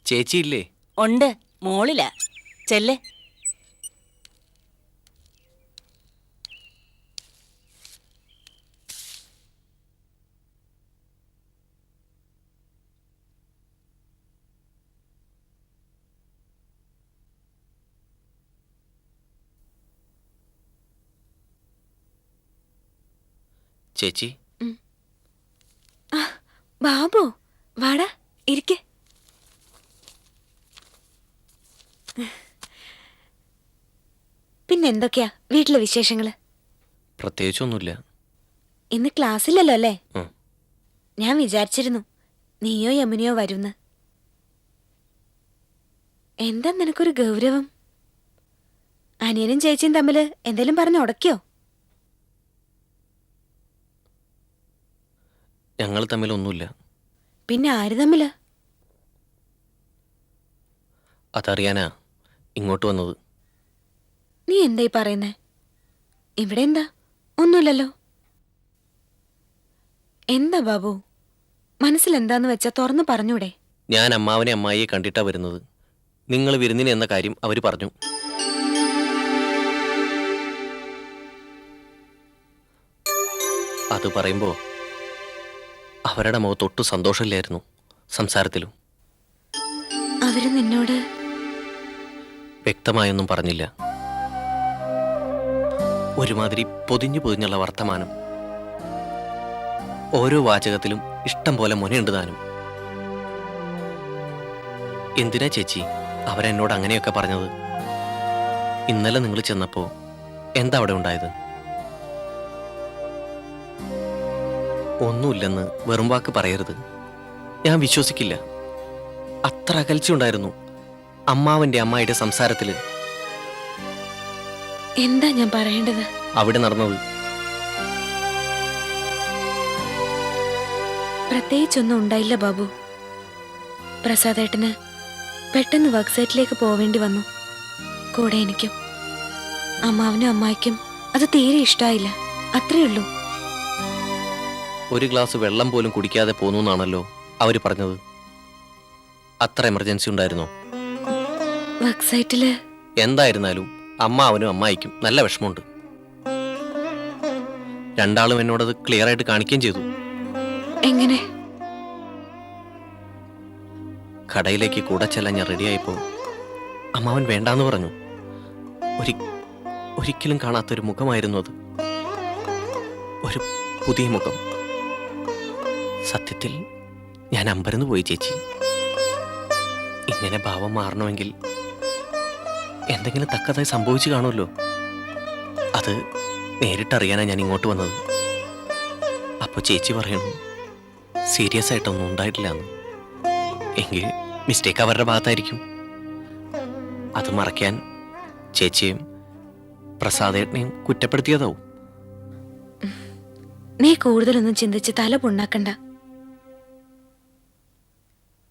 ചേച്ചിയില്ലേ? ഉണ്ട്, മോളിലാ. ചെല്ല്. ചേച്ചി, ബാബു വാടാ, ഇരിക്കെ. പിന്നെന്തൊക്കെയാ വീട്ടിലെ വിശേഷങ്ങള്? പ്രത്യേകിച്ചൊന്നുമില്ല. ഇന്ന് ക്ലാസ്സില്ലല്ലോ അല്ലേ? ഉം. ഞാൻ വിചാരിച്ചിരുന്നു നീയോ യമുനയോ വരുന്ന്. എന്താ നിനക്കൊരു ഗൗരവം? അനിയനും ചേച്ചിയും തമ്മില് എന്തേലും പറഞ്ഞ് ഉടക്കിയോ? ഞങ്ങൾ തമ്മിലൊന്നുമില്ല. പിന്നെ ആര് തമ്മില്? അതറിയാനാ ഇങ്ങോട്ട് വന്നത്. നീ എന്തായി പറയുന്നേ? ഇവിടെ എന്താ ഒന്നുമില്ലല്ലോ. എന്താ ബാബു, മനസ്സിലെന്താന്ന് വെച്ചാ തുറന്നു പറഞ്ഞൂടെ? ഞാൻ അമ്മാവനെ അമ്മായിയെ കണ്ടിട്ടാ വരുന്നത്. നിങ്ങൾ വിരുന്നിന് എന്ന കാര്യം അവർ പറഞ്ഞു. അത് പറയുമ്പോ അവരുടെ മുഖത്തൊട്ടും സന്തോഷമില്ലായിരുന്നു, സംസാരത്തിലും. അവര് നിന്നോട് വ്യക്തമായൊന്നും പറഞ്ഞില്ല. ഒരുമാതിരി പൊതിഞ്ഞു പൊതിഞ്ഞുള്ള വർത്തമാനം. ഓരോ വാചകത്തിലും ഇഷ്ടം പോലെ മുനയുണ്ട് താനും. എന്തിനാ ചേച്ചി അവരെന്നോട് അങ്ങനെയൊക്കെ പറഞ്ഞത്? ഇന്നലെ നിങ്ങൾ ചെന്നപ്പോ എന്താ അവിടെ ഉണ്ടായത്? ഒന്നുമില്ലെന്ന് വെറും വാക്ക് പറയരുത്. ഞാൻ വിശ്വസിക്കില്ല. അത്ര അകൽച്ചയുണ്ടായിരുന്നു അമ്മാവന്റെ അമ്മായിയുടെ സംസാരത്തില്. എന്താ ഞാൻ പറയേണ്ടത്? അവിടെ നടന്നത് പ്രത്യേകിച്ചൊന്നും ഉണ്ടായില്ല ബാബു. പ്രസാദേട്ടന് പെട്ടെന്ന് വർക്ക് സൈറ്റിലേക്ക് പോവേണ്ടി വന്നു. കൂടെ എനിക്കും. അമ്മാവനും അമ്മായിക്കും അത് തീരെ ഇഷ്ടായില്ല, അത്രേ ഉള്ളൂ. ഒരു ഗ്ലാസ് വെള്ളം പോലും കുടിക്കാതെ പോന്നു എന്നാണല്ലോ അവര് പറഞ്ഞത്. അത്ര എമർജൻസി ഉണ്ടായിരുന്നോ? വർക്ക് സൈറ്റില് എന്തായിരുന്നാലും അമ്മാവനും അമ്മായിക്കും നല്ല വിഷമമുണ്ട്. രണ്ടാളും എന്നോടത് ക്ലിയർ ആയിട്ട് കാണിക്കുകയും ചെയ്തു. എങ്ങനെ? കടയിലേക്ക് കൂടെ ചെല്ലാൻ ഞാൻ റെഡിയായപ്പോ അമ്മാവൻ വേണ്ടാന്ന് പറഞ്ഞു. ഒരിക്കലും കാണാത്തൊരു മുഖമായിരുന്നു അത്. ഒരു പുതിയ മുഖം. സത്യത്തിൽ ഞാൻ അമ്പരന്ന് പോയി ചേച്ചി. ഇങ്ങനെ ഭാവം മാറണമെങ്കിൽ എന്തെങ്കിലും തക്കതായി സംഭവിച്ചു കാണുമല്ലോ. അത് നേരിട്ടറിയാനാ ഞാൻ ഇങ്ങോട്ട് വന്നത്. അപ്പൊ ചേച്ചി പറയണു സീരിയസ് ആയിട്ടൊന്നും ഉണ്ടായിട്ടില്ല എന്ന്. എങ്കിൽ മിസ്റ്റേക്ക് അവരുടെ ഭാഗത്തായിരിക്കും. അത് മറയ്ക്കാൻ ചേച്ചിയും പ്രസാദേട്ടനെയും കുറ്റപ്പെടുത്തിയതാവും. നീ കൂടുതലൊന്നും ചിന്തിച്ച് തല പുണ്ണാക്കണ്ട.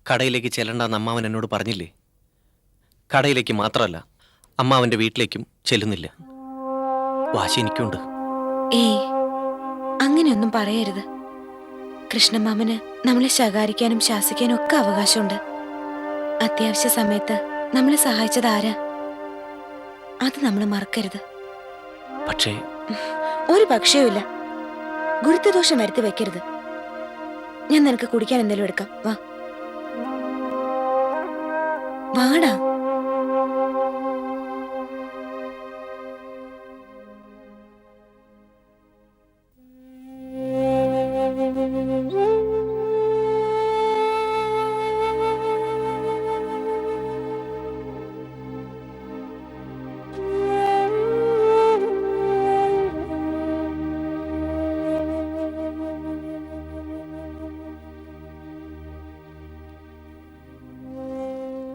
കടയിലേക്ക് ചെല്ലണ്ടെന്ന് അമ്മാവൻ എന്നോട് പറഞ്ഞില്ലേ? കടയിലേക്ക് മാത്രമല്ല അമ്മാവന്റെ വീട്ടിലേക്കും ചെല്ലുന്നില്ല. വാശി എനിക്കുണ്ട്. ഏയ്, അങ്ങനെയൊന്നും പറയരുത്. കൃഷ്ണമാമന് നമ്മളെ ശകാരിക്കാനും ശാസിക്കാനും ഒക്കെ അവകാശമുണ്ട്. അത്യാവശ്യ സമയത്ത് നമ്മളെ സഹായിച്ചത് ആരാ? അത് നമ്മൾ മറക്കരുത്. പക്ഷേ ഒരു പക്ഷേയുമില്ല. ഗുരുത്വദോഷം വരുത്തി വെക്കരുത്. ഞാൻ നിനക്ക് കുടിക്കാൻ എന്തെങ്കിലും എടുക്കാം. വാ വാടാ.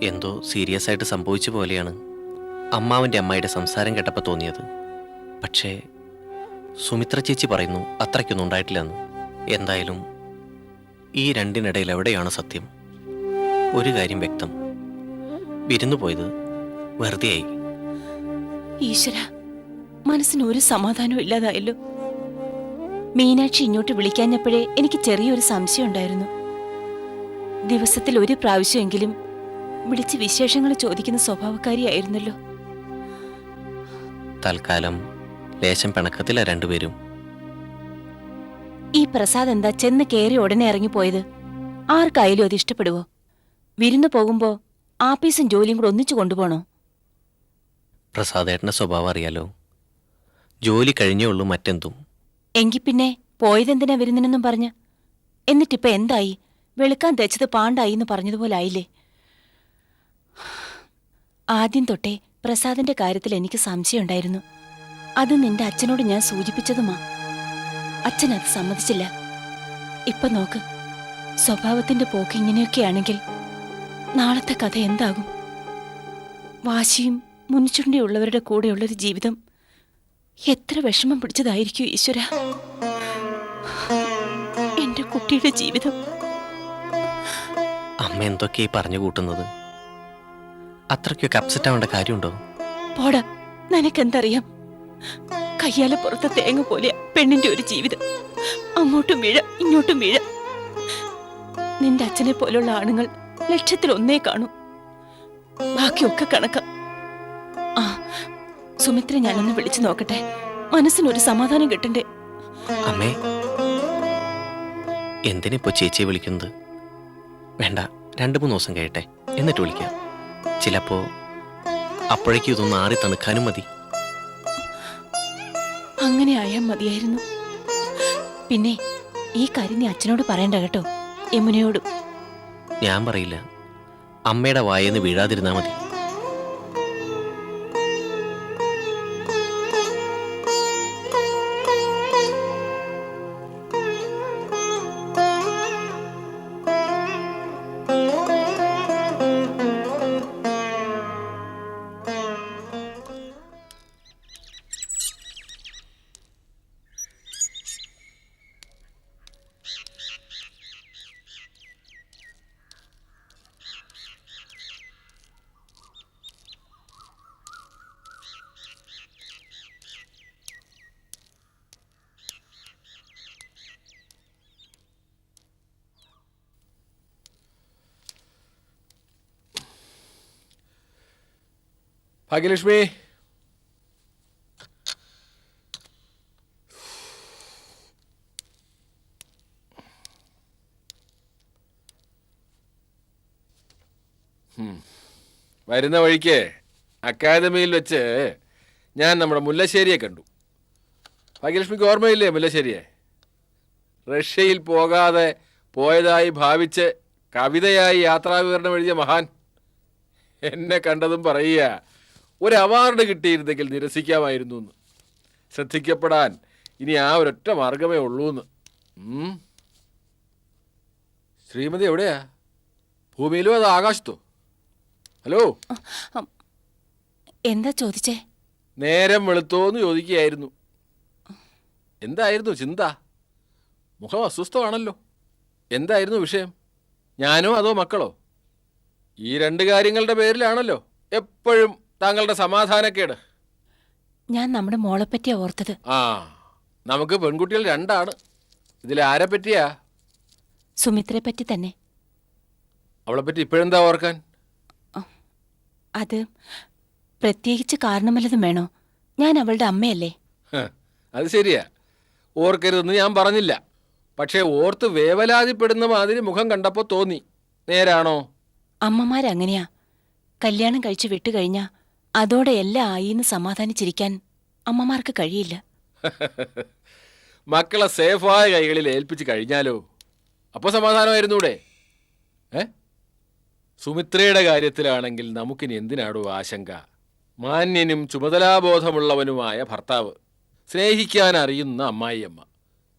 എന്തോ സീരിയസ് ആയിട്ട് സംഭവിച്ച പോലെയാണ് അമ്മാവന്റെ അമ്മായിയുടെ സംസാരം കേട്ടപ്പോൾ തോന്നിയത്. പക്ഷേ സുമിത്ര ചേച്ചി പറയുന്നു അത്രയ്ക്കൊന്നും ഉണ്ടായിട്ടില്ലെന്ന്. എന്തായാലും ഈ രണ്ടിനിടയിൽ എവിടെയാണ് സത്യം? ഒരു കാര്യം വ്യക്തം, വിരുന്നു പോയത് വെറുതെയായി. ഈശ്വര, മനസ്സിന് ഒരു സമാധാനവും ഇല്ലാതായല്ലോ. മീനാക്ഷി ഇങ്ങോട്ട് വിളിക്കാഞ്ഞപ്പോഴേ എനിക്ക് ചെറിയൊരു സംശയം ഉണ്ടായിരുന്നു. ദിവസത്തിൽ ഒരു പ്രാവശ്യമെങ്കിലും വിളിച്ച് വിശേഷങ്ങൾ ചോദിക്കുന്ന സ്വഭാവക്കാരിയായിരുന്നല്ലോ. തൽക്കാലം ലേശം പിണക്കത്തില രണ്ടുപേരും. ഈ പ്രസാദ് എന്താ ചെന്ന് കയറി ഉടനെ ഇറങ്ങിപ്പോയത്? ആർക്കായാലും അത് ഇഷ്ടപ്പെടുവോ? വിരുന്ന് പോകുമ്പോ ആപ്പീസും ജോലിയും കൂടെ ഒന്നിച്ചു കൊണ്ടുപോണോ? പ്രസാദേട്ടന്റെ സ്വഭാവം അറിയാലോ. ജോലി കഴിഞ്ഞേ ഉള്ളൂ മറ്റെന്തും. എങ്കി പിന്നെ പോയതെന്തിനാ വിരുന്നിനെന്നും പറഞ്ഞ്? എന്നിട്ടിപ്പ എന്തായി? വെളുക്കാൻ തെച്ചത് പാണ്ടായി എന്ന് പറഞ്ഞതുപോലെ ആയില്ലേ? ആദ്യം തൊട്ടേ പ്രസാദിന്റെ കാര്യത്തിൽ എനിക്ക് സംശയമുണ്ടായിരുന്നു. അത് നിന്റെ അച്ഛനോട് ഞാൻ സൂചിപ്പിച്ചതുമാ. അച്ഛൻ അത് സമ്മതിച്ചില്ല. ഇപ്പൊ നോക്ക്, സ്വഭാവത്തിന്റെ പോക്ക് ഇങ്ങനെയൊക്കെയാണെങ്കിൽ നാളത്തെ കഥ എന്താകും? വാശിയും മുൻചുണ്ടിയുള്ളവരുടെ കൂടെയുള്ളൊരു ജീവിതം എത്ര വിഷമം പിടിച്ചതായിരിക്കും ഈശ്വര. എന്റെ കുട്ടിയുടെ ജീവിതം. അമ്മ എന്തൊക്കെയായി പറഞ്ഞു കൂട്ടുന്നത്? അത്രയ്ക്കൊക്കെ അപ്സെറ്റ് ആവേണ്ട കാര്യമുണ്ടോ? പോടാ, നിനക്കെന്തറിയാം? കയ്യാലെ പുറത്തെ തേങ്ങ പോലെ പെണ്ണിന്റെ ഒരു ജീവിതം. അങ്ങോട്ടും വീഴ ഇങ്ങോട്ടും വീഴ. നിന്റെ അച്ഛനെ പോലുള്ള ആണുങ്ങൾ ലക്ഷത്തിലൊന്നേ കാണൂ. ബാക്കിയൊക്കെ കണക്കാം. ആ, സുമിത്ര ഞാനൊന്ന് വിളിച്ചു നോക്കട്ടെ. മനസ്സിനൊരു സമാധാനം കിട്ടണ്ടേ? അമ്മേ, എന്തിനിപ്പോ ചേച്ചിയെ വിളിക്കുന്നത്? വേണ്ട, 2-3 ദിവസം കഴിയട്ടെ, എന്നിട്ട് വിളിക്കാം. ചിലപ്പോ അപ്പോഴേക്കും ഇതൊന്ന് ആറി തണുക്കാനും മതി. അങ്ങനെ ആയാൽ മതിയായിരുന്നു. പിന്നെ ഈ കാര്യം നീ അച്ഛനോട് പറയണ്ട കേട്ടോ, യമുനയോടും. ഞാൻ പറയില്ല. അമ്മയുടെ വായെന്ന് വീഴാതിരുന്നാ മതി. ഭാഗ്യലക്ഷ്മി, വരുന്ന വഴിക്ക് അക്കാദമിയിൽ വെച്ച് ഞാൻ നമ്മുടെ മുല്ലശ്ശേരിയെ കണ്ടു. ഭാഗ്യലക്ഷ്മിക്ക് ഓർമ്മയില്ലേ മുല്ലശ്ശേരിയെ? റഷ്യയിൽ പോകാതെ പോയതായി ഭാവിച്ച് കവിതയായി യാത്രാവിവരണം എഴുതിയ മഹാൻ. എന്നെ കണ്ടതും പറയുക, ഒരു അവാർഡ് കിട്ടിയിരുന്നെങ്കിൽ നിരസിക്കാമായിരുന്നു എന്ന്. ശ്രദ്ധിക്കപ്പെടാൻ ഇനി ആ ഒരൊറ്റ മാർഗമേ ഉള്ളൂ എന്ന്. ശ്രീമതി എവിടെയാ? ഭൂമിയിലോ അതോ ആകാശത്തോ? ഹലോ, എന്താ ചോദിച്ചേ? നേരം വെളുത്തോന്ന് ചോദിക്കുകയായിരുന്നു. എന്തായിരുന്നു ചിന്ത? മുഖം അസ്വസ്ഥമാണല്ലോ. എന്തായിരുന്നു വിഷയം? ഞാനോ അതോ മക്കളോ? ഈ 2 കാര്യങ്ങളുടെ പേരിലാണല്ലോ എപ്പോഴും താങ്കളുടെ സമാധാനക്കേട്. ഞാൻ നമ്മുടെ മോളെപ്പറ്റിയാ ഓർത്തത്. ആ, നമുക്ക് പെൺകുട്ടികൾ 2 ഇതിൽ ആരെ പറ്റിയാ? സുമിത്രയെ പറ്റി തന്നെ. അവളെപ്പറ്റി ഇപ്പോഴെന്താ ഓർക്കാൻ? അത് പ്രത്യേകിച്ച് കാരണമല്ലതും വേണോ? ഞാൻ അവളുടെ അമ്മയല്ലേ. അത് ശരിയാ, ഓർക്കരുതെന്ന് ഞാൻ പറഞ്ഞില്ല. പക്ഷേ ഓർത്ത് വേവലാതിപ്പെടുന്ന മാതിരി മുഖം കണ്ടപ്പോൾ തോന്നി. നേരാണോ? അമ്മമാരങ്ങനെയാ. കല്യാണം കഴിച്ച് വിട്ടുകഴിഞ്ഞാ അതോടെ എല്ലാം ആയിന്ന് സമാധാനിച്ചിരിക്കാൻ അമ്മമാർക്ക് കഴിയില്ല. മക്കളെ സേഫായ കൈകളിൽ ഏൽപ്പിച്ച് കഴിഞ്ഞാലോ അപ്പോൾ സമാധാനമായിരുന്നൂടെ? സുമിത്രയുടെ കാര്യത്തിലാണെങ്കിൽ നമുക്കിനി എന്തിനാടോ ആശങ്ക? മാന്യനും ചുമതലാബോധമുള്ളവനുമായ ഭർത്താവ്, സ്നേഹിക്കാൻ അറിയുന്ന അമ്മായിയമ്മ,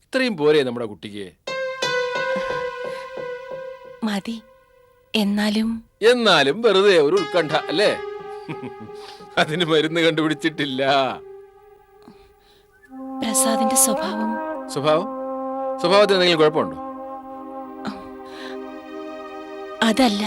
ഇത്രയും പോരെ നമ്മുടെ കുട്ടിക്ക്? മതി. എന്നാലും വെറുതെ ഒരു ഉത്കണ്ഠ അല്ലേ? അതിന് മരുന്ന് കണ്ടുപിടിച്ചിട്ടില്ല. പ്രസാദിന്റെ സ്വഭാവത്തിന് എന്തെങ്കിലും കുഴപ്പമുണ്ടോ? അതല്ല,